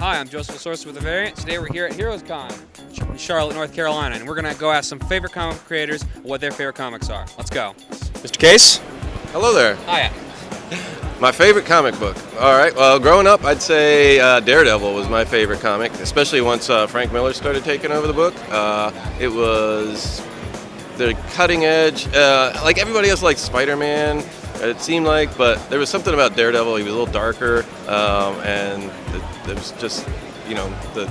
Hi, I'm Joseph Source with a Variant. Today we're here at Heroes Con in Charlotte, North Carolina, and we're going to go ask some favorite comic creators what their favorite comics are. Let's go. Mr. Case? Hello there. Hiya. My favorite comic book. All right. Well, growing up, I'd say Daredevil was my favorite comic, especially once Frank Miller started taking over the book. It was the cutting edge. Like everybody else liked Spider-Man, it seemed like, but there was something about Daredevil. He was a little darker, and it was just, you know, the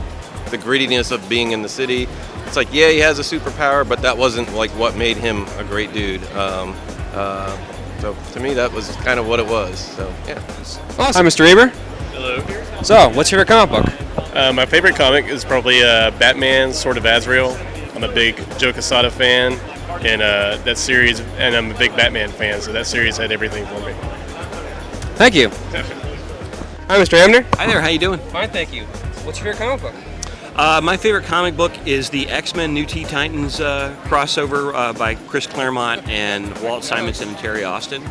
grittiness of being in the city. It's like, yeah, he has a superpower, but that wasn't like what made him a great dude. So to me, that was kind of what it was. So yeah. Awesome. Hi, Mr. Eber. Hello. So, what's your favorite comic book? My favorite comic is probably Batman, Sword of Azrael. I'm a big Joe Quesada fan, and that series, and I'm a big Batman fan, so that series had everything for me. Thank you. Hi, Mr. Amner. Hi there, how you doing? Fine, thank you. What's your favorite comic book? My favorite comic book is the X-Men New Teen Titans crossover by Chris Claremont and Walt Simonson and Terry Austin.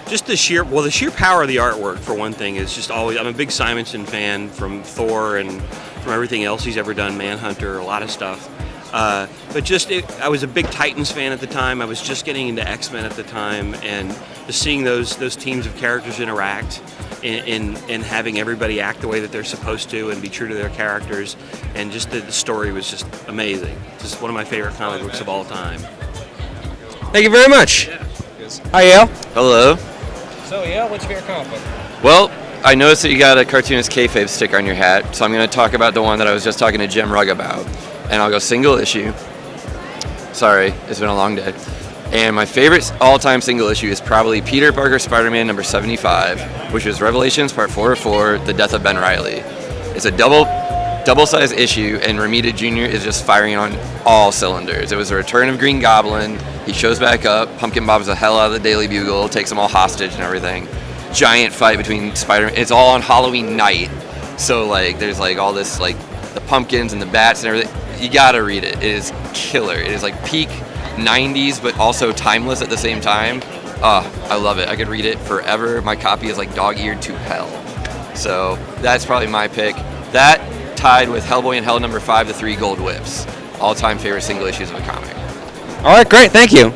Just the sheer power of the artwork, for one thing, is just always. I'm a big Simonson fan from Thor and from everything else he's ever done, Manhunter, a lot of stuff. But just, I was a big Titans fan at the time. I was just getting into X-Men at the time, and just seeing those teams of characters interact and having everybody act the way that they're supposed to and be true to their characters, and just the story was just amazing. Just one of my favorite comic books of all time. Thank you very much. Hi, Yale. Hello. So, Yale, what's your favorite comic book? Well, I noticed that you got a cartoonist kayfabe sticker on your hat, so I'm going to talk about the one that I was just talking to Jim Rugg about. And I'll go single issue. Sorry, it's been a long day. And my favorite all-time single issue is probably Peter Parker Spider-Man number 75, which was Revelations Part 404, The Death of Ben Reilly. It's a double-sized issue, and Romita Jr. is just firing on all cylinders. It was the return of Green Goblin. He shows back up. Pumpkin Bob's the hell out of the Daily Bugle, takes them all hostage and everything. Giant fight between Spider-Man. It's all on Halloween night, so like there's like all this like the pumpkins and the bats and everything. You gotta read it. It is killer. It is like peak 90s, but also timeless at the same time. I love it. I could read it forever. My copy is like dog-eared to hell. So that's probably my pick. That tied with Hellboy and Hell number 5, The Three Gold Whips. All-time favorite single issues of a comic. All right, great. Thank you.